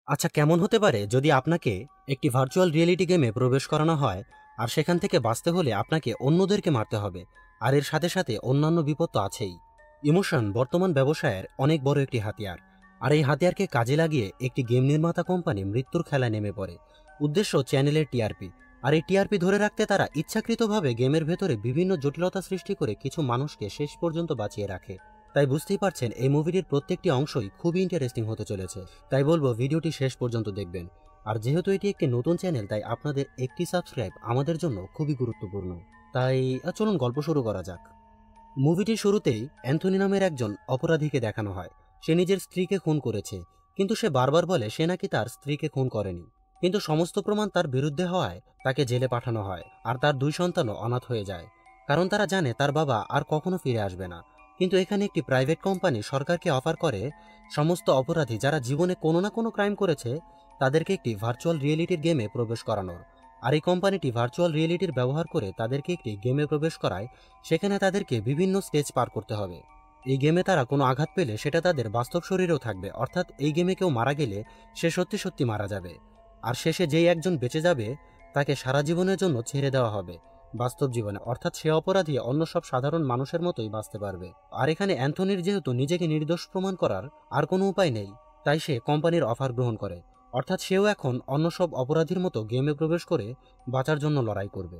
আচ্ছা, কেমন হতে পারে যদি আপনাকে একটি ভার্চুয়াল রিয়েলিটি গেমে প্রবেশ করানো হয় আর সেখান থেকে বাঁচতে হলে আপনাকে অন্যদেরকে মারতে হবে। আর এর সাথে সাথে অন্যান্য বিপদ তো আছেই। ইমোশন বর্তমান ব্যবসায়ের অনেক বড় একটি হাতিয়ার। আর এই হাতিয়ারকে কাজে লাগিয়ে একটি গেম নির্মাতা কোম্পানি মৃত্যুর খেলায় নেমে পড়ে। উদ্দেশ্য চ্যানেলের টিআরপি। আর এই টিআরপি ধরে রাখতে তারা ইচ্ছাকৃতভাবে গেমের ভেতরে বিভিন্ন জটিলতা সৃষ্টি করে কিছু মানুষকে শেষ পর্যন্ত বাঁচিয়ে রাখে। তাই বুঝতেই পারছেন এই মুভিটির প্রত্যেকটি অংশই খুবই ইন্টারেস্টিং হতে চলেছে। তাই বলবো ভিডিওটি শেষ পর্যন্ত দেখবেন। আর যেহেতু এটি একটি নতুন চ্যানেল, তাই আপনাদের একটি সাবস্ক্রাইব আমাদের জন্য খুবই গুরুত্বপূর্ণ। তাই চলুন গল্প শুরু করা যাক। মুভিটির শুরুতেই অ্যান্থনি নামের একজন অপরাধীকে দেখানো হয়। সে নিজের স্ত্রীকে খুন করেছে, কিন্তু সে বারবার বলে সে নাকি তার স্ত্রীকে খুন করেনি। কিন্তু সমস্ত প্রমাণ তার বিরুদ্ধে হওয়ায় তাকে জেলে পাঠানো হয়। আর তার দুই সন্তানও অনাথ হয়ে যায়, কারণ তারা জানে তার বাবা আর কখনো ফিরে আসবে না। কিন্তু এখানে একটি প্রাইভেট কোম্পানি সরকারকে অফার করে সমস্ত অপরাধী যারা জীবনে কোনো না কোনো ক্রাইম করেছে তাদেরকে একটি ভার্চুয়াল রিয়েলিটির গেমে প্রবেশ করানোর। আর এই কোম্পানিটি ভার্চুয়াল রিয়েলিটির ব্যবহার করে তাদেরকে একটি গেমে প্রবেশ করায়। সেখানে তাদেরকে বিভিন্ন স্টেজ পার করতে হবে। এই গেমে তারা কোনো আঘাত পেলে সেটা তাদের বাস্তব শরীরেও থাকবে, অর্থাৎ এই গেমে কেউ মারা গেলে সে সত্যি সত্যি মারা যাবে। আর শেষে যেই একজন বেঁচে যাবে তাকে সারা জীবনের জন্য ছেড়ে দেওয়া হবে বাস্তব জীবনে, অর্থাৎ সে অপরাধী অন্য সব সাধারণ মানুষের মতোই বাঁচতে পারবে। আর এখানে অ্যান্থনির যেহেতু নিজেকে নির্দোষ প্রমাণ করার আর কোনো উপায় নেই, তাই সে কোম্পানির অফার গ্রহণ করে। অর্থাৎ সেও এখন অন্য সব অপরাধীর মতো গেমে প্রবেশ করে বাঁচার জন্য লড়াই করবে।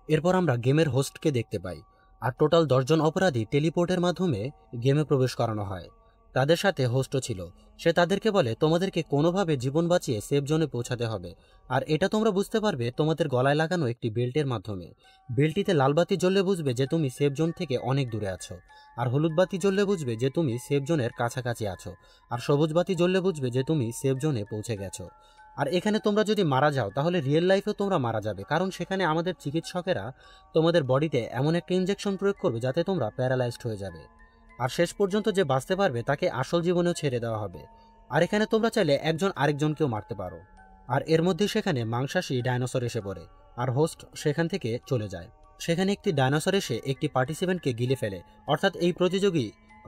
এরপর আমরা গেমের হোস্টকে দেখতে পাই। আর টোটাল 10 জন অপরাধী টেলিপোর্টের মাধ্যমে গেমে প্রবেশ করানো হয়। তাদের সাথে হোস্টও ছিল। সে তাদেরকে বলে তোমাদেরকে কোনোভাবে জীবন বাঁচিয়ে সেফ জোনে পৌঁছাতে হবে। আর এটা তোমরা বুঝতে পারবে তোমাদের গলায় লাগানো একটি বেল্টের মাধ্যমে। বেল্টটিতে লাল বাতি জ্বললে বুঝবে যে তুমি সেফ জোন থেকে অনেক দূরে আছো। আর হলুদ বাতি জ্বললে বুঝবে যে তুমি সেফ জোনের কাছাকাছি আছো। আর সবুজ বাতি জ্বললে বুঝবে যে তুমি সেফ জোনে পৌঁছে গেছো। আর এখানে তোমরা যদি মারা যাও তাহলে রিয়েল লাইফেও তোমরা মারা যাবে, কারণ সেখানে আমাদের চিকিৎসকেরা তোমাদের বডিতে এমন একটা ইনজেকশন প্রয়োগ করবে যাতে তোমরা প্যারালাইজড হয়ে যাবে। আর শেষ পর্যন্ত যে বাঁচতে পারবে তাকে আসল জীবনেও ছেড়ে দেওয়া হবে। আর এখানে তোমরা চাইলে একজন আরেকজনকেও মারতে পারো। আর এর মধ্যে সেখানে মাংসাশী ডাইনোসর এসে পড়ে। আর হোস্ট সেখান থেকে চলে যায়। সেখানে একটি ডাইনোসর এসে একটি পার্টিসিপেন্টকে গিলে ফেলে। অর্থাৎ এই প্রতিযোগী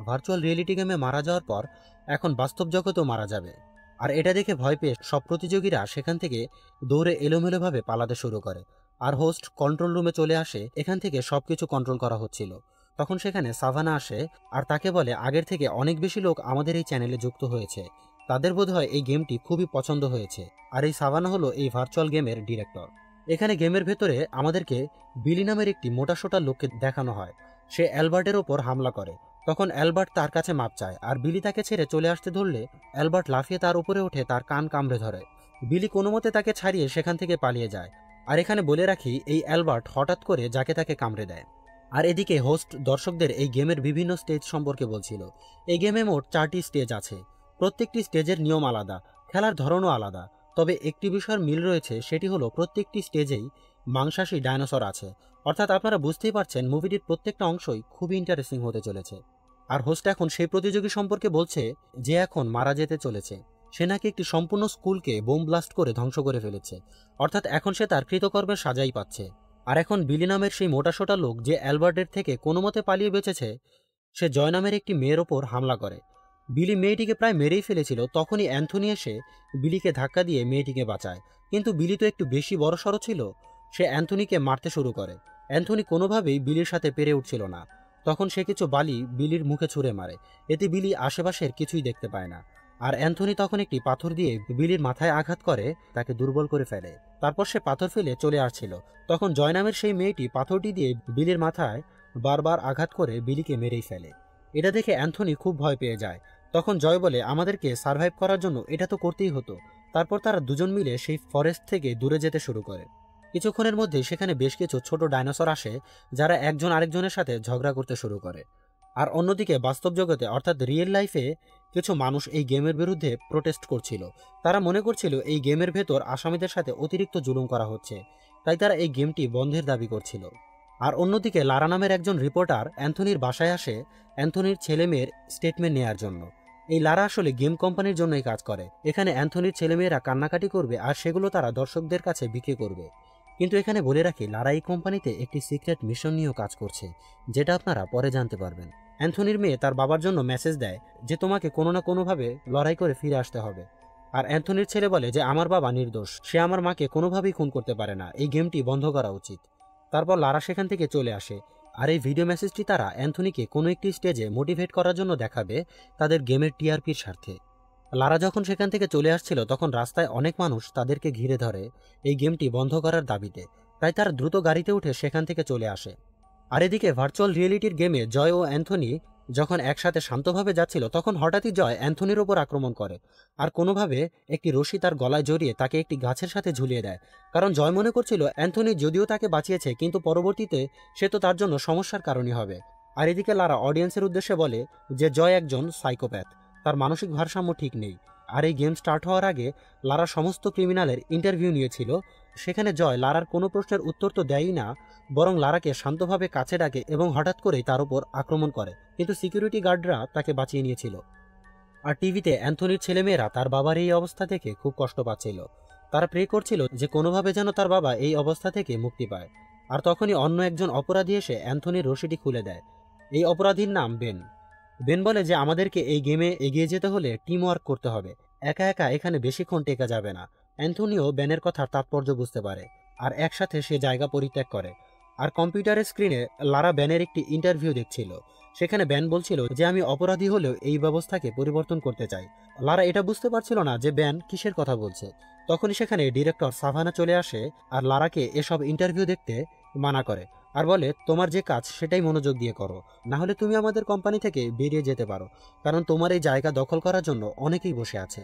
ভার্চুয়াল রিয়েলিটি গেমে মারা যাওয়ার পর এখন বাস্তব জগতেও মারা যাবে। আর এটা দেখে ভয় পেয়ে সব প্রতিযোগীরা সেখান থেকে দৌড়ে এলোমেলোভাবে পালাতে শুরু করে। আর হোস্ট কন্ট্রোল রুমে চলে আসে। এখান থেকে সবকিছু কন্ট্রোল করা হচ্ছিল। তখন সেখানে সাভানা আসে আর তাকে বলে আগের থেকে অনেক বেশি লোক আমাদের এই চ্যানেলে যুক্ত হয়েছে, তাদের বোধহয় এই গেমটি খুবই পছন্দ হয়েছে। আর এই সাভানা হলো এই ভার্চুয়াল গেমের ডিরেক্টর। এখানে গেমের ভেতরে আমাদেরকে বিলি নামের একটি মোটাসোটা লোককে দেখানো হয়। সে অ্যালবার্টের ওপর হামলা করে। তখন অ্যালবার্ট তার কাছে মাপ চায়, আর বিলি তাকে ছেড়ে চলে আসতে ধরলে অ্যালবার্ট লাফিয়ে তার উপরে উঠে তার কান কামড়ে ধরে। বিলি কোনো মতে তাকে ছাড়িয়ে সেখান থেকে পালিয়ে যায়। আর এখানে বলে রাখি এই অ্যালবার্ট হঠাৎ করে যাকে তাকে কামড়ে দেয়। আর এদিকে হোস্ট দর্শকদের এই গেমের বিভিন্ন স্টেজ সম্পর্কে বলছিল। এই গেমে মোট 4টি স্টেজ আছে। প্রত্যেকটি স্টেজের নিয়ম আলাদা, খেলার ধরনও আলাদা। তবে একটি বিষয়ের মিল রয়েছে, সেটি হলো প্রত্যেকটি স্টেজেই মাংসাশী ডাইনোসর আছে। অর্থাৎ আপনারা বুঝতেই পারছেন মুভিটির প্রত্যেকটা অংশই খুবই ইন্টারেস্টিং হতে চলেছে। আর হোস্ট এখন সেই প্রতিযোগী সম্পর্কে বলছে যে এখন মারা যেতে চলেছে। সে নাকি একটি সম্পূর্ণ স্কুলকে বোম ব্লাস্ট করে ধ্বংস করে ফেলেছে। অর্থাৎ এখন সে তার কৃতকর্মের সাজাই পাচ্ছে। আর এখন বিলি নামের সেই মোটাসোটা লোক যে অ্যালবার্টের থেকে কোনো মতে পালিয়ে বেঁচেছে, সে জয় নামের একটি মেয়ের ওপর হামলা করে। বিলি মেয়েটিকে প্রায় মেরেই ফেলেছিল। তখনই অ্যান্থনি এসে বিলিকে ধাক্কা দিয়ে মেয়েটিকে বাঁচায়। কিন্তু বিলি তো একটু বেশি বড়সড় ছিল। সে অ্যান্থনিকে মারতে শুরু করে। অ্যান্থনি কোনোভাবেই বিলির সাথে পেরে উঠছিল না। তখন সে কিছু বালি বিলির মুখে ছুঁড়ে মারে। এতে বিলি আশেপাশের কিছুই দেখতে পায় না। আর অ্যান্থনি তখন একটি পাথর দিয়ে বিলির মাথায় আঘাত করে তাকে দুর্বল করে ফেলে। তারপর সে পাথর ফেলে চলে আসছিল। তখন জয় নামের সেই মেয়েটি পাথরটি দিয়ে বিলির মাথায় বারবার আঘাত করে বিলিকে মেরেই ফেলে। এটা দেখে অ্যান্থনি খুব ভয় পেয়ে যায়। তখন জয় বলে আমাদেরকে সার্ভাইভ করার জন্য এটা তো করতেই হতো। তারপর তারা দুজন মিলে সেই ফরেস্ট থেকে দূরে যেতে শুরু করে। কিছুক্ষণের মধ্যে সেখানে বেশ কিছু ছোট ডাইনোসর আসে, যারা একজন আরেকজনের সাথে ঝগড়া করতে শুরু করে। আর অন্যদিকে বাস্তব জগতে অর্থাৎ রিয়েল লাইফে কিছু মানুষ এই গেমের বিরুদ্ধে প্রোটেস্ট করছিল। তারা মনে করছিল এই গেমের ভেতর আসামিদের সাথে অতিরিক্ত জুলুম করা হচ্ছে, তাই তারা এই গেমটি বন্ধের দাবি করছিল। আর অন্যদিকে লারা নামের একজন রিপোর্টার অ্যান্থনির বাসায় আসে অ্যান্থনির ছেলে মেয়ের স্টেটমেন্ট নেওয়ার জন্য। এই লারা আসলে গেম কোম্পানির জন্যই কাজ করে। এখানে অ্যান্থনির ছেলেমেয়েরা কান্নাকাটি করবে আর সেগুলো তারা দর্শকদের কাছে বিক্রি করবে। কিন্তু এখানে বলে রাখি লারা এই কোম্পানিতে একটি সিক্রেট মিশন নিয়েও কাজ করছে, যেটা আপনারা পরে জানতে পারবেন। অ্যান্থনির মেয়ে তার বাবার জন্য মেসেজ দেয় যে তোমাকে কোনো না কোনোভাবে লড়াই করে ফিরে আসতে হবে। আর অ্যান্থনির ছেলে বলে যে আমার বাবা নির্দোষ, সে আমার মাকে কোনোভাবেই খুন করতে পারে না, এই গেমটি বন্ধ করা উচিত। তারপর লারা সেখান থেকে চলে আসে। আর এই ভিডিও মেসেজটি তারা অ্যান্থনিকে কোনো একটি স্টেজে মোটিভেট করার জন্য দেখাবে তাদের গেমের টিআরপির স্বার্থে। লারা যখন সেখান থেকে চলে আসছিল তখন রাস্তায় অনেক মানুষ তাদেরকে ঘিরে ধরে এই গেমটি বন্ধ করার দাবিতে। তাই তারা দ্রুত গাড়িতে উঠে সেখান থেকে চলে আসে। আর এদিকে ভার্চুয়াল রিয়েলিটির গেমে জয় ও অ্যান্থনি যখন একসাথে শান্তভাবে যাচ্ছিল তখন হঠাৎই জয় অ্যান্থনির ওপর আক্রমণ করে আর কোনোভাবে একটি রশি তার গলায় জড়িয়ে তাকে একটি গাছের সাথে ঝুলিয়ে দেয়। কারণ জয় মনে করছিল অ্যান্থনি যদিও তাকে বাঁচিয়েছে কিন্তু পরবর্তীতে সে তো তার জন্য সমস্যার কারণই হবে। আর এদিকে লারা অডিয়েন্সের উদ্দেশ্যে বলে যে জয় একজন সাইকোপ্যাথ, তার মানসিক ভারসাম্য ঠিক নেই। আর এই গেম স্টার্ট হওয়ার আগে লারা সমস্ত ক্রিমিনালের ইন্টারভিউ নিয়েছিল। সেখানে জয় লারার কোনো প্রশ্নের উত্তর তো দেয়ই না, বরং লারাকে শান্তভাবে কাছে ডাকে এবং হঠাৎ করেই তার উপর আক্রমণ করে, কিন্তু সিকিউরিটি গার্ডরা তাকে বাঁচিয়ে নিয়েছিল। আর টিভিতে অ্যান্থনির ছেলেমেয়েরা তার বাবার এই অবস্থা থেকে খুব কষ্ট পাচ্ছিল। তারা প্রে করছিল যে কোনোভাবে যেন তার বাবা এই অবস্থা থেকে মুক্তি পায়। আর তখনই অন্য একজন অপরাধী এসে অ্যান্থনির রশিটি খুলে দেয়। এই অপরাধীর নাম বেন। বেন বলে যে আমাদেরকে এই গেমে এগিয়ে যেতে হলে টিম ওয়ার্ক করতে হবে, একা একা এখানে বেশিক্ষণ টেকা যাবে না। অ্যান্থনিও বেনের কথার তাৎপর্য বুঝতে পারে আর একসাথে সে জায়গা পরিত্যাগ করে। আর কম্পিউটারের স্ক্রিনে লারা বেনের একটি ইন্টারভিউ দেখছিল। সেখানে বেন বলছিল যে আমি অপরাধী হলেও এই ব্যবস্থাকে পরিবর্তন করতে চাই। লারা এটা বুঝতে পারছিল না যে বেন কিসের কথা বলছে। তখনই সেখানে ডিরেক্টর সাভানা চলে আসে আর লারাকে এসব ইন্টারভিউ দেখতে মানা করে আর বলে তোমার যে কাজ সেটাই মনোযোগ দিয়ে করো, না হলে তুমি আমাদের কোম্পানি থেকে বেরিয়ে যেতে পারো, কারণ তোমার এই জায়গা দখল করার জন্য অনেকেই বসে আছে।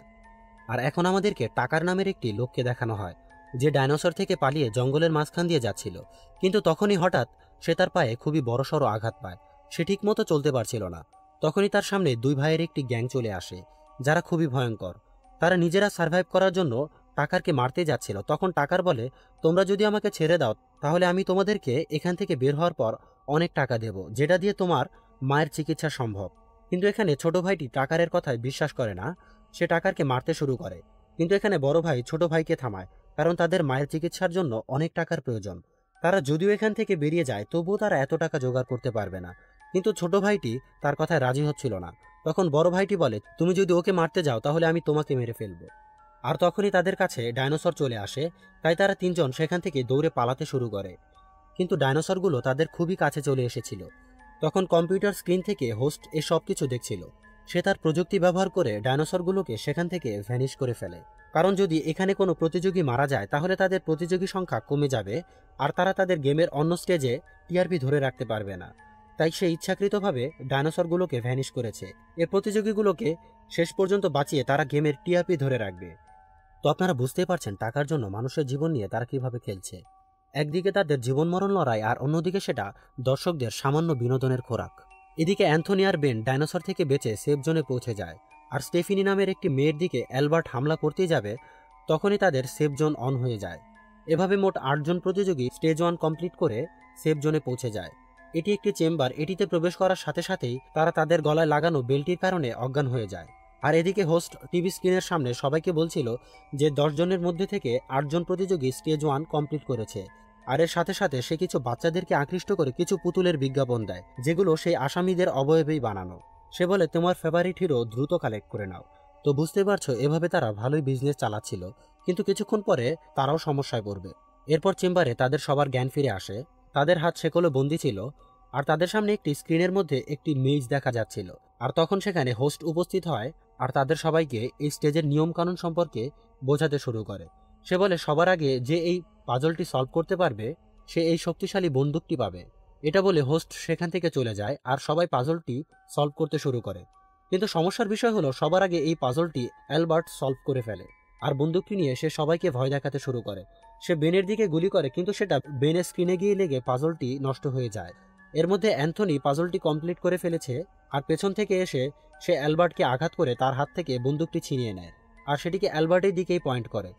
আর এখন আমাদেরকে টাকার নামের একটি লোককে দেখানো হয় যে ডাইনোসর থেকে পালিয়ে জঙ্গলের মাঝখান দিয়ে যাচ্ছিল, কিন্তু তখনই হঠাৎ সে তার পায়ে খুবই বড়সড় আঘাত পায়। সে ঠিকমতো চলতে পারছিল না। তখনই তার সামনে দুই ভাইয়ের একটি গ্যাং চলে আসে যারা খুবই ভয়ঙ্কর। তারা নিজেরা সার্ভাইভ করার জন্য টাকারকে মারতে যাচ্ছিল। তখন টাকার বলে তোমরা যদি আমাকে ছেড়ে দাও তাহলে আমি তোমাদেরকে এখান থেকে বের হওয়ার পর অনেক টাকা দেব, যেটা দিয়ে তোমার মায়ের চিকিৎসা সম্ভব। কিন্তু এখানে ছোট ভাইটি টাকারের কথায় বিশ্বাস করে না, সে টাকারকে মারতে শুরু করে। কিন্তু এখানে বড় ভাই ছোট ভাইকে থামায়, কারণ তাদের মায়ের চিকিৎসার জন্য অনেক টাকার প্রয়োজন। তারা যদিও এখান থেকে বেরিয়ে যায় তবুও তারা এত টাকা জোগাড় করতে পারবে না। কিন্তু ছোট ভাইটি তার কথায় রাজি হচ্ছিল না। তখন বড় ভাইটি বলে তুমি যদি ওকে মারতে যাও তাহলে আমি তোমাকে মেরে ফেলবো। আর তখনই তাদের কাছে ডাইনোসর চলে আসে, তাই তারা তিনজন সেখান থেকে দৌড়ে পালাতে শুরু করে। কিন্তু ডাইনোসরগুলো তাদের খুবই কাছে চলে এসেছিল। তখন কম্পিউটার স্ক্রিন থেকে হোস্ট এ সব কিছু দেখছিল। সে তার প্রযুক্তি ব্যবহার করে ডাইনোসরগুলোকে সেখান থেকে ভ্যানিশ করে ফেলে, কারণ যদি এখানে কোনো প্রতিযোগী মারা যায় তাহলে তাদের প্রতিযোগী সংখ্যা কমে যাবে আর তারা তাদের গেমের অন্য স্টেজে টিআরপি ধরে রাখতে পারবে না। তাই সে ইচ্ছাকৃতভাবে ডাইনোসরগুলোকে ভ্যানিশ করেছে। এর প্রতিযোগীগুলোকে শেষ পর্যন্ত বাঁচিয়ে তারা গেমের টিআরপি ধরে রাখবে। তো আপনারা বুঝতেই পারছেন টাকার জন্য মানুষের জীবন নিয়ে তারা কিভাবে খেলছে। একদিকে তাদের জীবন মরণ লড়াই আর অন্যদিকে সেটা দর্শকদের সামান্য বিনোদনের খোরাক। এদিকে অ্যান্থনি আর বেন ডাইনোসর থেকে বেঁচে সেফ জোনে পৌঁছে যায়। আর স্টেফিনি নামের একটি মেয়ের দিকে অ্যালবার্ট হামলা করতেই যাবে, তখনই তাদের সেফ জোন অন হয়ে যায়। এভাবে মোট 8 জন প্রতিযোগী স্টেজ 1 কমপ্লিট করে সেফ জোনে পৌঁছে যায়। এটি একটি চেম্বার, এটিতে প্রবেশ করার সাথে সাথেই তারা তাদের গলায় লাগানো বেল্টির কারণে অজ্ঞান হয়ে যায়। আর এদিকে হোস্ট টিভি স্ক্রিনের সামনে সবাইকে বলছিল যে 10 জনের মধ্যে থেকে 8 জন প্রতিযোগী স্টেজ 1 কমপ্লিট করেছে। আর এর সাথে সাথে সে কিছু বাচ্চাদেরকে আকৃষ্ট করে কিছু পুতুলের বিজ্ঞাপন দেয়, যেগুলো সেই আসামিদের অবয়বেই বানানো। সে বলে তোমার ফেভারিট হিরো দ্রুত কালেক্ট করে নাও। তো বুঝতে পারছো এভাবে তারা ভালোই বিজনেস চালাচ্ছিল, কিন্তু কিছুক্ষণ পরে তারাও সমস্যায় পড়বে। এরপর চেম্বারে তাদের সবার জ্ঞান ফিরে আসে। তাদের হাত সেকলে বন্দি ছিল আর তাদের সামনে একটি স্ক্রিনের মধ্যে একটি মেজ দেখা যাচ্ছিল। আর তখন সেখানে হোস্ট উপস্থিত হয় আর তাদের সবাইকে এই স্টেজের নিয়মকানুন সম্পর্কে বোঝাতে শুরু করে। সে বলে সবার আগে যে এই পাজলটি সলভ করতে পারবে সে এই শক্তিশালী বন্দুকটি পাবে। এটা বলে হোস্ট সেখান থেকে চলে যায় আর সবাই পাজলটি সলভ করতে শুরু করে। কিন্তু সমস্যার বিষয় হলো সবার আগে এই পাজলটি অ্যালবার্ট সলভ করে ফেলে আর বন্দুকটি নিয়ে সে সবাইকে ভয় দেখাতে শুরু করে। সে বেনের দিকে গুলি করে, কিন্তু সেটা বেনের স্ক্রিনে গিয়ে লেগে পাজলটি নষ্ট হয়ে যায়। এর মধ্যে অ্যান্থনি পাজলটি কমপ্লিট করে ফেলেছে আর পেছন থেকে এসে সে অ্যালবার্টকে আঘাত করে তার হাত থেকে বন্দুকটি ছিনিয়ে নেয় আর সেটিকে অ্যালবার্টের দিকেই পয়েন্ট করে।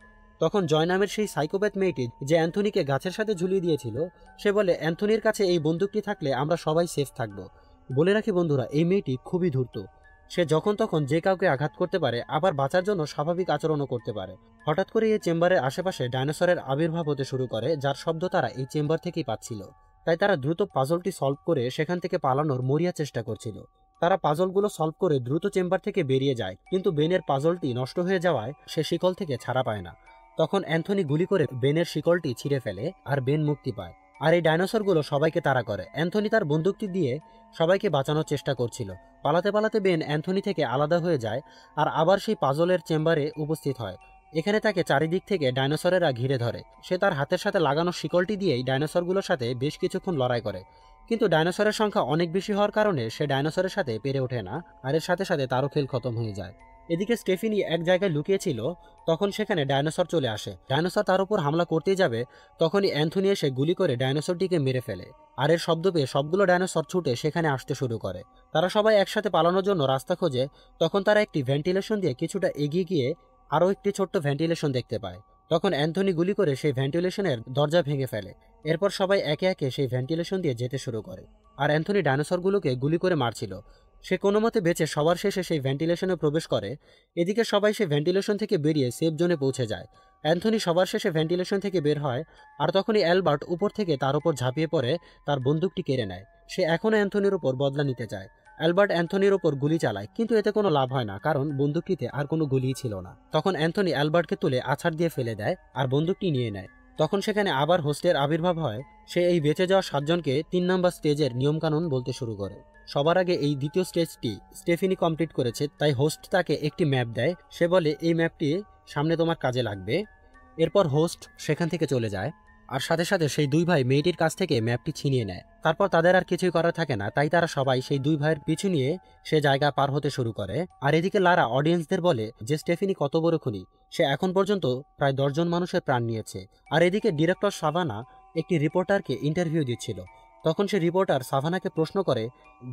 তখন জয় নামের সেই সাইকোপ্যাথ মেয়েটি যে অ্যান্থনিকে গাছের সাথে ঝুলিয়ে দিয়েছিল সে বলে অ্যান্থনির কাছে এই বন্দুকটি থাকলে আমরা সবাই সেফ থাকব। বলে রাখি বন্ধুরা, এই মেয়েটি খুবই ধূর্ত। সে যখন তখন যে কাউকে আঘাত করতে পারে, আবার বাঁচার জন্য স্বাভাবিক আচরণও করতে পারে। হঠাৎ করে এই চেম্বারের আশেপাশে ডাইনোসরের আবির্ভাব হতে শুরু করে, যার শব্দ তারা এই চেম্বার থেকেই পাচ্ছিল। তাই তারা দ্রুত পাজলটি সলভ করে সেখান থেকে পালানোর মরিয়া চেষ্টা করছিল। তারা পাজলগুলো সলভ করে দ্রুত চেম্বার থেকে বেরিয়ে যায়, কিন্তু বেনের পাজলটি নষ্ট হয়ে যাওয়ায় সে শিকল থেকে ছাড়া পায় না। তখন অ্যান্থনি গুলি করে বেনের শিকলটি ছিঁড়ে ফেলে আর বেন মুক্তি পায়। আর এই ডাইনোসরগুলো সবাইকে তাড়া করে। অ্যান্থনি তার বন্দুকটি দিয়ে সবাইকে বাঁচানোর চেষ্টা করছিল। পালাতে পালাতে বেন অ্যান্থনি থেকে আলাদা হয়ে যায় আর আবার সেই পাজলের চেম্বারে উপস্থিত হয়। এখানে তাকে চারিদিক থেকে ডাইনোসরেরা ঘিরে ধরে। সে তার হাতের সাথে লাগানো শিকলটি দিয়েই ডাইনোসরগুলোর সাথে বেশ কিছুক্ষণ লড়াই করে, কিন্তু ডাইনোসরের সংখ্যা অনেক বেশি হওয়ার কারণে সে ডাইনোসরের সাথে পেরে ওঠে না, আর এর সাথে সাথে তারও খেল খতম হয়ে যায়। এদিকে স্টেফিনি এক জায়গায় লুকিয়েছিল, তখন সেখানে ডাইনোসর চলে আসে। ডাইনোসর তার উপর হামলা করতেই যাবে, তখনই অ্যান্থনি এসে গুলি করে ডাইনোসরটিকে মেরে ফেলে। আর এর শব্দ পেয়ে সবগুলো ডাইনোসর ছুটে সেখানে আসতে শুরু করে। তারা সবাই একসাথে পালানোর জন্য রাস্তা খোঁজে। তখন তারা একটি ভেন্টিলেশন দিয়ে কিছুটা এগিয়ে গিয়ে আরও একটি ছোট্ট ভেন্টিলেশন দেখতে পায়। তখন অ্যান্থনি গুলি করে সেই ভেন্টিলেশনের দরজা ভেঙে ফেলে। এরপর সবাই একে একে সেই ভেন্টিলেশন দিয়ে যেতে শুরু করে। আর অ্যান্থনি ডাইনোসরগুলোকে গুলি করে মারছিল। সে কোনো মতে বেঁচে সবার শেষে সেই ভেন্টিলেশনে প্রবেশ করে। এদিকে সবাই সেই ভেন্টিলেশন থেকে বেরিয়ে সেফ জোনে পৌঁছে যায়। অ্যান্থনি সবার শেষে ভেন্টিলেশন থেকে বের হয়, আর তখনই অ্যালবার্ট উপর থেকে তার উপর ঝাঁপিয়ে পড়ে তার বন্দুকটি কেড়ে নেয়। সে এখনও অ্যান্থনির উপর বদলা নিতে চায়। অ্যালবার্ট অ্যান্থনির ওপর গুলি চালায়, কিন্তু এতে কোনো লাভ হয় না, কারণ বন্দুকটিতে আর কোনো গুলিই ছিল না। তখন অ্যান্থনি অ্যালবার্টকে তুলে আছাড় দিয়ে ফেলে দেয় আর বন্দুকটি নিয়ে নেয়। তখন সেখানে আবার হোস্টের আবির্ভাব হয়। সে এই বেঁচে যাওয়া 7 জনকে 3 নম্বর স্টেজের নিয়মকানুন বলতে শুরু করে। সবার আগে এই দ্বিতীয় স্টেজটি স্টেফিনি কমপ্লিট করেছে, তাই হোস্ট তাকে একটি ম্যাপ দেয়। সে বলে এই ম্যাপটি সামনে তোমার কাজে লাগবে। এরপর হোস্ট সেখান থেকে চলে যায়, আর সাথে সাথে সেই 2 ভাই মেয়েটির কাছ থেকে ম্যাপটি ছিনিয়ে নেয়। তারপর তাদের আর কিছুই করার থাকে না, তাই তারা সবাই সেই 2 ভাইয়ের পিছু নিয়ে সে জায়গা পার হতে শুরু করে। আর এদিকে লারা অডিয়েন্সদের বলে যে স্টেফিনি কত বড় খুনি, সে এখন পর্যন্ত প্রায় 10 জন মানুষের প্রাণ নিয়েছে। আর এদিকে ডিরেক্টর সাভানা একটি রিপোর্টারকে ইন্টারভিউ দিচ্ছিল। তখন সে রিপোর্টার সাভানাকে প্রশ্ন করে,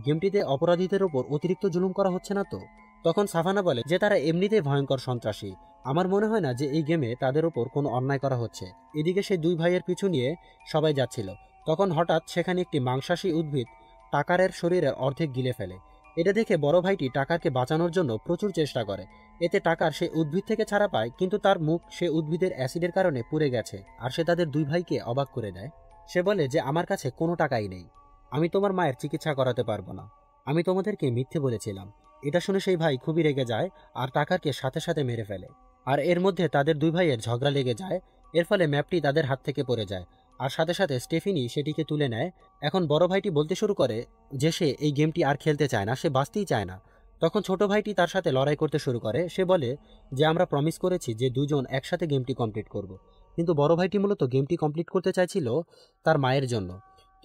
গেমটিতে অপরাধীদের ওপর অতিরিক্ত জুলুম করা হচ্ছে না তো? তখন সাভানা বলে যে তারা এমনিতেই ভয়ঙ্কর সন্ত্রাসী, আমার মনে হয় না যে এই গেমে তাদের ওপর কোনো অন্যায় করা হচ্ছে। এদিকে সেই 2 ভাইয়ের পিছু নিয়ে সবাই যাচ্ছিল। তখন হঠাৎ সেখানে একটি মাংসাশী উদ্ভিদ টাকারের শরীরের অর্ধেক গিলে ফেলে। এটা দেখে বড় ভাইটি টাকারকে বাঁচানোর জন্য প্রচুর চেষ্টা করে। এতে টাকার সেই উদ্ভিদ থেকে ছাড়া পায়, কিন্তু তার মুখ সে উদ্ভিদের অ্যাসিডের কারণে পুড়ে গেছে। আর সে তাদের 2 ভাইকে অবাক করে দেয়। সে বলে যে আমার কাছে কোনো টাকাই নেই, আমি তোমার মায়ের চিকিৎসা করাতে পারবো না, আমি তোমাদেরকে মিথ্যে বলেছিলাম। এটা শুনে সেই ভাই খুবই রেগে যায় আর টাকারকে সাথে সাথে মেরে ফেলে। আর এর মধ্যে তাদের 2 ভাইয়ের ঝগড়া লেগে যায়। এর ফলে ম্যাপটি তাদের হাত থেকে পড়ে যায়, আর সাথে সাথে স্টেফিনি সেটিকে তুলে নেয়। এখন বড় ভাইটি বলতে শুরু করে যে সে এই গেমটি আর খেলতে চায় না, সে বাঁচতেই চায় না। তখন ছোট ভাইটি তার সাথে লড়াই করতে শুরু করে। সে বলে যে আমরা প্রমিস করেছি যে 2 জন একসাথে গেমটি কমপ্লিট করব। কিন্তু বড় ভাইটি মূলত গেমটি কমপ্লিট করতে চাইছিল তার মায়ের জন্য,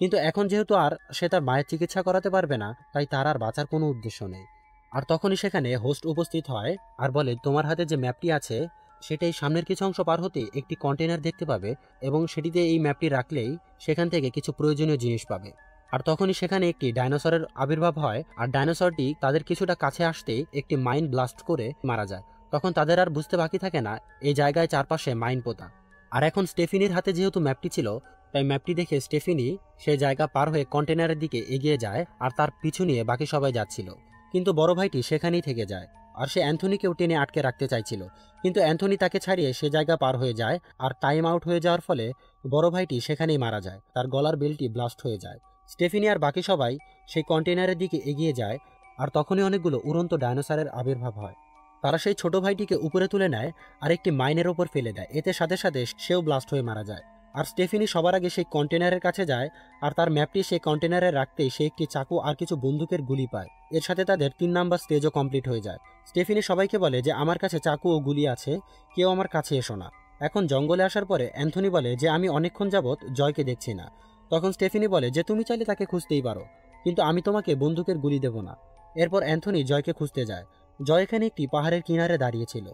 কিন্তু এখন যেহেতু আর সে তার মায়ের চিকিৎসা করাতে পারবে না, তাই তার আর বাঁচার কোনো উদ্দেশ্য নেই। আর তখনই সেখানে হোস্ট উপস্থিত হয় আর বলে তোমার হাতে যে ম্যাপটি আছে সেটাই সামনের কিছু অংশ পার হতে একটি কন্টেনার দেখতে পাবে, এবং সেটিতে এই ম্যাপটি রাখলেই সেখান থেকে কিছু প্রয়োজনীয় জিনিস পাবে। আর তখনই সেখানে একটি ডাইনোসরের আবির্ভাব হয়, আর ডাইনোসরটি তাদের কিছুটা কাছে আসতেই একটি মাইন ব্লাস্ট করে মারা যায়। তখন তাদের আর বুঝতে বাকি থাকে না এই জায়গায় চারপাশে মাইন পোতা। আর এখন স্টেফিনির হাতে যেহেতু ম্যাপটি ছিল, তাই ম্যাপটি দেখে স্টেফিনি সেই জায়গা পার হয়ে কন্টেনারের দিকে এগিয়ে যায়, আর তার পিছু নিয়ে বাকি সবাই যাচ্ছিল। কিন্তু বড় ভাইটি সেখানেই থেকে যায়, আর সে অ্যান্থনিকেও টেনে আটকে রাখতে চাইছিল, কিন্তু অ্যান্থনি তাকে ছাড়িয়ে সে জায়গা পার হয়ে যায়। আর টাইম আউট হয়ে যাওয়ার ফলে বড় ভাইটি সেখানেই মারা যায়, তার গলার বেলটি ব্লাস্ট হয়ে যায়। স্টেফিনি আর বাকি সবাই সেই কন্টেনারের দিকে এগিয়ে যায়, আর তখনই অনেকগুলো উড়ন্ত ডাইনোসরের আবির্ভাব হয়। তারা সেই ছোট ভাইটিকে উপরে তুলে নেয় আর একটি মাইনের ওপর ফেলে দেয়, এতে সাথে সাথে সেও ব্লাস্ট হয়ে মারা যায়। আর স্টেফিনি সবার আগে সেই কন্টেনারের কাছে যায়, আর তার ম্যাপটি সেই কন্টেনারে রাখতেই সে একটি চাকু আর কিছু বন্দুকের গুলি পায়। এর সাথে তাদের 3 নাম্বার স্টেজও কমপ্লিট হয়ে যায়। স্টেফিনি সবাইকে বলে যে আমার কাছে চাকু ও গুলি আছে, কেউ আমার কাছে এসো না। এখন জঙ্গলে আসার পরে অ্যান্থনি বলে যে আমি অনেকক্ষণ যাবৎ জয়কে দেখছি না। তখন স্টেফিনি বলে যে তুমি চাইলে তাকে খুঁজতেই পারো, কিন্তু আমি তোমাকে বন্দুকের গুলি দেব না। এরপর অ্যান্থনি জয়কে খুঁজতে যায়। জয় এখানে একটি পাহাড়ের কিনারে দাঁড়িয়েছিল।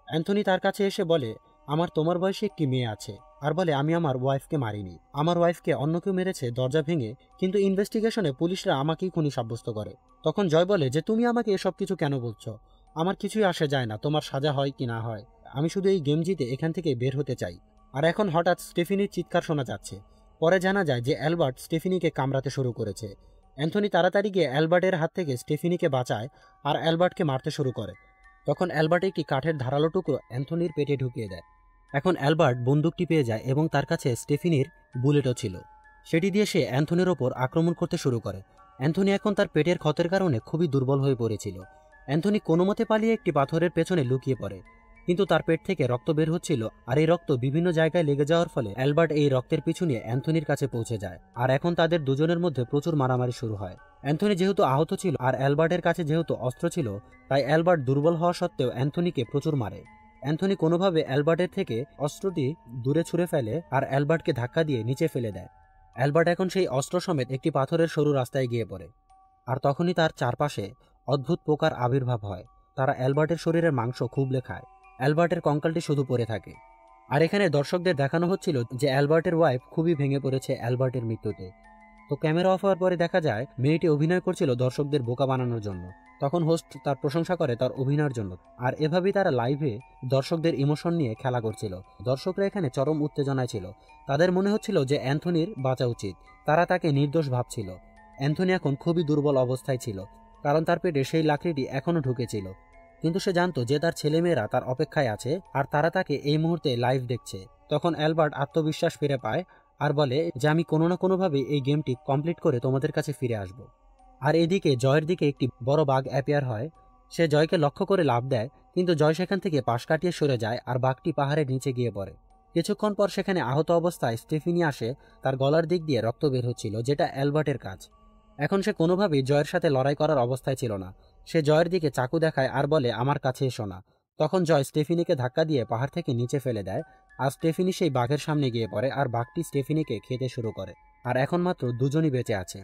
অ্যান্থনি তার কাছে এসে বলে আমার তোমার বয়সে একটি মেয়ে আছে, আর বলে আমি আমার ওয়াইফকে মারিনি, আমার ওয়াইফকে অন্য কেউ মেরেছে দরজা ভেঙে, কিন্তু ইনভেস্টিগেশনে পুলিশরা আমাকেই খুনি সাব্যস্ত করে। তখন জয় বলে যে তুমি আমাকে এসব কিছু কেন বলছো, আমার কিছুই আসে যায় না তোমার সাজা হয় কি না হয়, আমি শুধু এই গেম জিতে এখান থেকে বের হতে চাই। আর এখন হঠাৎ স্টেফিনির চিৎকার শোনা যাচ্ছে। পরে জানা যায় যে অ্যালবার্ট স্টেফিনিকে কামড়াতে শুরু করেছে। অ্যান্থনি তাড়াতাড়ি গিয়ে অ্যালবার্টের হাত থেকে স্টেফিনিকে বাঁচায় আর অ্যালবার্টকে মারতে শুরু করে। তখন অ্যালবার্ট একটি কাঠের ধারালো টুকরো অ্যান্থনির পেটে ঢুকিয়ে দেয়। এখন অ্যালবার্ট বন্দুকটি পেয়ে যায় এবং তার কাছে স্টেফিনির বুলেটও ছিল। সেটি দিয়ে সে অ্যান্থনির ওপর আক্রমণ করতে শুরু করে। অ্যান্থনি এখন তার পেটের ক্ষতের কারণে খুবই দুর্বল হয়ে পড়েছিল। অ্যান্থনি কোনো মতে পালিয়ে একটি পাথরের পেছনে লুকিয়ে পড়ে, কিন্তু তার পেট থেকে রক্ত বের হচ্ছিল, আর এই রক্ত বিভিন্ন জায়গায় লেগে যাওয়ার ফলে অ্যালবার্ট এই রক্তের পিছু নিয়ে অ্যান্থনির কাছে পৌঁছে যায়। আর এখন তাদের দুজনের মধ্যে প্রচুর মারামারি শুরু হয়। অ্যান্থনি যেহেতু আহত ছিল আর অ্যালবার্টের কাছে যেহেতু অস্ত্র ছিল, তাই অ্যালবার্ট দুর্বল হওয়া সত্ত্বেও অ্যান্থনিকে প্রচুর মারে। অ্যান্থনি কোনোভাবে অ্যালবার্টের থেকে অস্ত্রটি দূরে ছুঁড়ে ফেলে আর অ্যালবার্টকে ধাক্কা দিয়ে নিচে ফেলে দেয়। অ্যালবার্ট এখন সেই অস্ত্র সমেত একটি পাথরের সরু রাস্তায় গিয়ে পড়ে, আর তখনই তার চারপাশে অদ্ভুত পোকার আবির্ভাব হয়। তারা অ্যালবার্টের শরীরের মাংস খুবলে খায়। অ্যালবার্টের কঙ্কালটি শুধু পড়ে থাকে। আর এখানে দর্শকদের দেখানো হচ্ছিল যে অ্যালবার্টের ওয়াইফ খুবই ভেঙে পড়েছে অ্যালবার্টের মৃত্যুতে। তো ক্যামেরা অফ হওয়ার পরে দেখা যায় মেয়েটি অভিনয় করছিল দর্শকদের বোকা বানানোর জন্য। তখন হোস্ট তার প্রশংসা করে তার অভিনয়ের জন্য, আর এভাবেই তারা লাইভে দর্শকদের ইমোশন নিয়ে খেলা করছিল। দর্শকরা এখানে চরম উত্তেজনায় ছিল। তাদের মনে হচ্ছিল যে অ্যান্থনির বাঁচা উচিত। তারা তাকে নির্দোষ ভাবছিল। অ্যান্থনি এখন খুবই দুর্বল অবস্থায় ছিল, কারণ তার পেটে সেই লাকড়িটি এখনও ঢুকেছিল। কিন্তু সে জানতো যে তার ছেলেমেয়েরা তার অপেক্ষায় আছে আর তারা তাকে এই মুহূর্তে লাইভ দেখছে। তখন অ্যালবার্ট আত্মবিশ্বাস ফিরে পায় আর বলে যে আমি কোনো না কোনোভাবে এই গেমটি কমপ্লিট করে তোমাদের কাছে ফিরে আসব। আর এদিকে জয়ের দিকে একটি বড় বাঘ অ্যাপিয়ার হয়। সে জয়কে লক্ষ্য করে লাফ দেয়, কিন্তু জয় সেখান থেকে পাশ কাটিয়ে সরে যায় আর বাঘটি পাহাড়ের নিচে গিয়ে পড়ে। কিছুক্ষণ পর সেখানে আহত অবস্থায় স্টেফিনি আসে। তার গলার দিক দিয়ে রক্ত বের হচ্ছিল, যেটা অ্যালবার্টের কাজ। এখন সে কোনোভাবেই জয়ের সাথে লড়াই করার অবস্থায় ছিল না। সে জয়ের দিকে চাকু দেখায় আর বলে আমার কাছে এসো না। তখন জয় স্টেফিনিকে ধাক্কা দিয়ে পাহাড় থেকে নিচে ফেলে দেয়, আর স্টেফিনি সেই বাঘের সামনে গিয়ে পড়ে আর বাঘটি স্টেফিনিকে খেতে শুরু করে। আর এখন মাত্র দুজনই বেঁচে আছে।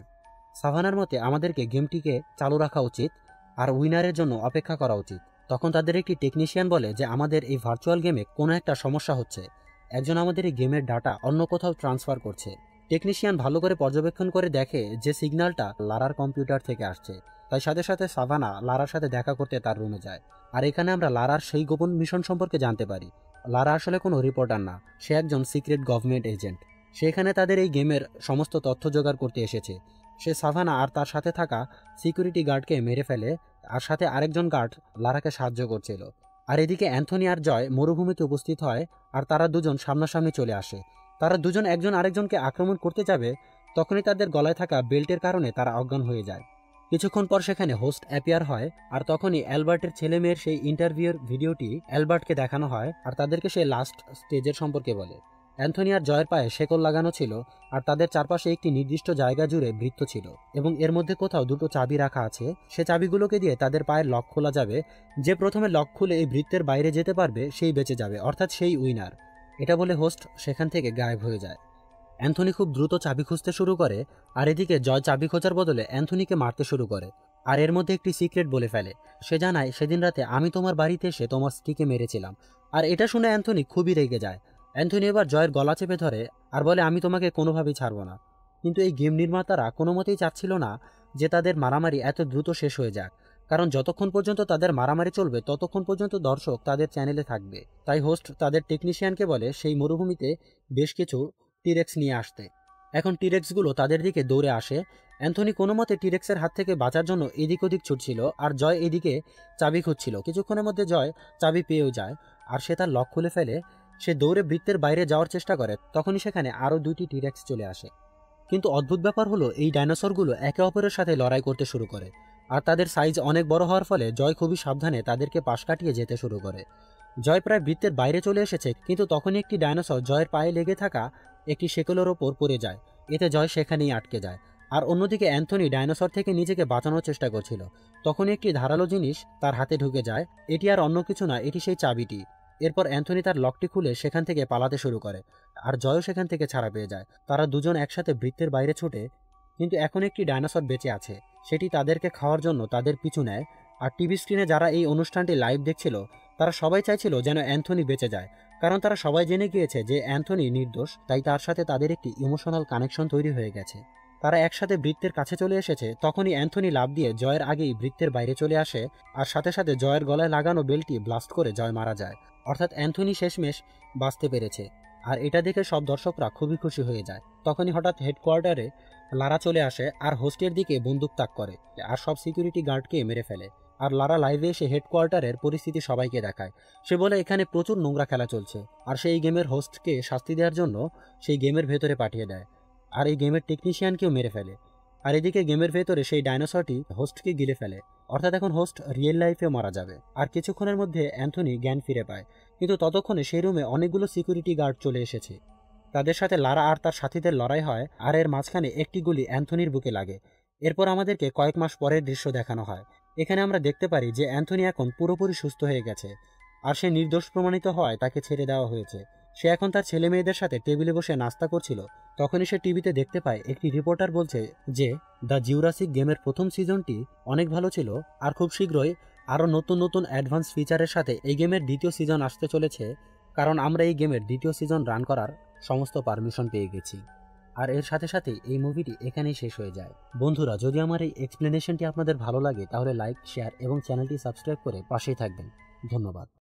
সাভানার মতে আমাদেরকে গেমটিকে চালু রাখা উচিত আর উইনারের জন্য অপেক্ষা করা উচিত। তখন তাদের একটি টেকনিশিয়ান বলে যে আমাদের এই ভার্চুয়াল গেমে কোনো একটা সমস্যা হচ্ছে, একজন আমাদের এই গেমের ডাটা অন্য কোথাও ট্রান্সফার করছে। টেকনিশিয়ান ভালো করে পর্যবেক্ষণ করে দেখে যে সিগন্যালটা লারার কম্পিউটার থেকে আসছে। তাই সাথে সাথে সাভানা লারার সাথে দেখা করতে তার রুমে যায়। আর এখানে আমরা লারার সেই গোপন মিশন সম্পর্কে জানতে পারি। লারা আসলে কোনো রিপোর্টার না, সে একজন সিক্রেট গভর্নমেন্ট এজেন্ট। সে এখানে তাদের এই গেমের সমস্ত তথ্য জোগাড় করতে এসেছে। সে সাভানা আর তার সাথে থাকা সিকিউরিটি গার্ডকে মেরে ফেলে, আর সাথে আরেকজন গার্ড লারাকে সাহায্য করছিল। আর এদিকে অ্যান্থনি আর জয় মরুভূমিতে উপস্থিত হয়, আর তারা দুজন সামনাসামনি চলে আসে। তারা দুজন একজন আরেকজনকে আক্রমণ করতে যাবে, তখনই তাদের গলায় থাকা বেল্টের কারণে তারা অজ্ঞান হয়ে যায়। কিছুক্ষণ পর সেখানে হোস্ট অ্যাপিয়ার হয়, আর তখনই অ্যালবার্টের ছেলে মেয়ের সেই ইন্টারভিউর ভিডিওটি অ্যালবার্টকে দেখানো হয়, আর তাদেরকে সে লাস্ট স্টেজের সম্পর্কে বলে। অ্যান্থনি আর জয়ের পায়ে শেকল লাগানো ছিল, আর তাদের চারপাশে একটি নির্দিষ্ট জায়গা জুড়ে বৃত্ত ছিল, এবং এর মধ্যে কোথাও দুটো চাবি রাখা আছে। সে চাবিগুলোকে দিয়ে তাদের পায়ের লক খোলা যাবে। যে প্রথমে লক খুলে এই বৃত্তের বাইরে যেতে পারবে সেই বেঁচে যাবে, অর্থাৎ সেই উইনার। এটা বলে হোস্ট সেখান থেকে গায়েব হয়ে যায়। অ্যান্থনি খুব দ্রুত চাবি খুঁজতে শুরু করে, আর এদিকে জয় চাবি খোঁজার বদলে অ্যান্থনিকে মারতে শুরু করে, আর এর মধ্যে একটি সিক্রেট বলে ফেলে। সে জানায় সেদিন রাতে আমি তোমার বাড়িতে এসে তোমার স্ত্রীকে মেরেছিলাম। আর এটা শুনে অ্যান্থনি খুবই রেগে যায়। অ্যান্থনি এবার জয়ের গলা চেপে ধরে আর বলে আমি তোমাকে কোনোভাবেই ছাড়ব না। কিন্তু এই গেম নির্মাতারা কোনো মতেই চাচ্ছিল না যে তাদের মারামারি এত দ্রুত শেষ হয়ে যাক, কারণ যতক্ষণ পর্যন্ত তাদের মারামারি চলবে ততক্ষণ পর্যন্ত দর্শক তাদের চ্যানেলে থাকবে। তাই হোস্ট তাদের টেকনিশিয়ানকে বলে সেই মরুভূমিতে বেশ কিছু টিরেক্স নিয়ে আসতে। এখন টিরেক্সগুলো তাদের দিকে দৌড়ে আসে। অ্যান্থনি কোনো মতে টিরেক্সের হাত থেকে বাঁচার জন্য এদিক ওদিক ছুটছিল, আর জয় এদিকে চাবি খুঁজছিল। কিছুক্ষণের মধ্যে জয় চাবি পেয়েও যায়, আর সে তার লক খুলে ফেলে। সে দৌড়ে বৃত্তের বাইরে যাওয়ার চেষ্টা করে, তখনই সেখানে আরও দুইটি টিরেক্স চলে আসে। কিন্তু অদ্ভুত ব্যাপার হলো এই ডাইনোসরগুলো একে অপরের সাথে লড়াই করতে শুরু করে, আর তাদের সাইজ অনেক বড় হওয়ার ফলে জয় খুবই সাবধানে তাদেরকে পাশ কাটিয়ে যেতে শুরু করে। জয় প্রায় বৃত্তের বাইরে চলে এসেছে, কিন্তু তখনই একটি ডাইনোসর জয়ের পায়ে লেগে থাকা একটি শেকলের ওপর পড়ে যায়। এতে জয় সেখানেই আটকে যায়। আর অন্যদিকে অ্যান্থনি ডাইনোসর থেকে নিজেকে বাঁচানোর চেষ্টা করছিল। তখনই একটি ধারালো জিনিস তার হাতে ঢুকে যায়। এটি আর অন্য কিছু না, এটি সেই চাবিটি। এরপর অ্যান্থনি তার লকটি খুলে সেখান থেকে পালাতে শুরু করে, আর জয়ও সেখান থেকে ছাড়া পেয়ে যায়। তারা দুজন একসাথে বৃত্তের বাইরে ছুটে, কিন্তু এখন একটি ডাইনোসর বেঁচে আছে। সেটি তাদেরকে খাওয়ার জন্য তাদের পিছু নেয়। আর টিভি স্ক্রিনে যারা এই অনুষ্ঠানটি লাইভ দেখছিল তারা সবাই চাইছিল যেন অ্যান্থনি বেঁচে যায়, কারণ তারা সবাই জেনে গিয়েছে যে অ্যান্থনি নির্দোষ। তাই তার সাথে তাদের একটি ইমোশনাল কানেকশন তৈরি হয়ে গেছে। তারা একসাথে বৃত্তের কাছে চলে এসেছে। তখনই অ্যান্থনি লাফ দিয়ে জয়ের আগেই বৃত্তের বাইরে চলে আসে, আর সাথে সাথে জয়ের গলায় লাগানো বেল্টটি ব্লাস্ট করে জয় মারা যায়। অর্থাৎ অ্যান্থনি শেষমেশ বাঁচতে পেরেছে। আর এটা দেখে সব দর্শকরা খুবই খুশি হয়ে যায়। তখনই হঠাৎ হেডকোয়ার্টারে লারা চলে আসে আর হোস্টের দিকে বন্দুক তাক করে, আর সব সিকিউরিটি গার্ডকে মেরে ফেলে। আর লারা লাইভে এসে হেডকোয়ার্টারের পরিস্থিতি সবাইকে দেখায়। সে বলে এখানে প্রচুর নোংরা খেলা চলছে, আর সেই গেমের হোস্টকে শাস্তি দেওয়ার জন্য সেই গেমের ভেতরে পাঠিয়ে দেয়, আর এই গেমের টেকনিশিয়ানকেও মেরে ফেলে। আর এদিকে গেমের ভেতরে সেই ডাইনোসরটি হোস্টকে গিলে ফেলে, অর্থাৎ এখন হোস্ট রিয়েল লাইফে মারা যাবে। আর কিছুক্ষণের মধ্যে অ্যান্থনি জ্ঞান ফিরে পায়, কিন্তু ততক্ষণে সেই রুমে অনেকগুলো সিকিউরিটি গার্ড চলে এসেছে। তাদের সাথে লারা আর তার সাথীদের লড়াই হয়, আর এর মাঝখানে একটি গুলি অ্যান্থনির বুকে লাগে। এরপর আমাদেরকে কয়েক মাস পরের দৃশ্য দেখানো হয়। এখানে আমরা দেখতে পারি যে অ্যান্থনি এখন পুরোপুরি সুস্থ হয়ে গেছে, আর সে নির্দোষ প্রমাণিত হওয়ায় তাকে ছেড়ে দেওয়া হয়েছে। সে এখন তার ছেলে মেয়েদের সাথে টেবিলে বসে নাস্তা করছিল। তখনই সে টিভিতে দেখতে পায় একটি রিপোর্টার বলছে যে দ্য জিউরাসিক গেমের প্রথম সিজনটি অনেক ভালো ছিল, আর খুব শীঘ্রই আরও নতুন নতুন অ্যাডভান্স ফিচারের সাথে এই গেমের দ্বিতীয় সিজন আসতে চলেছে, কারণ আমরা এই গেমের দ্বিতীয় সিজন রান করার সমস্ত পারমিশন পেয়ে গেছি। আর এর সাথে সাথে এই মুভিটি এখানেই শেষ হয়ে যায়। বন্ধুরা, যদি আমার এই এক্সপ্লেনেশনটি আপনাদের ভালো লাগে তাহলে লাইক, শেয়ার এবং চ্যানেলটি সাবস্ক্রাইব করে পাশেই থাকবেন। ধন্যবাদ।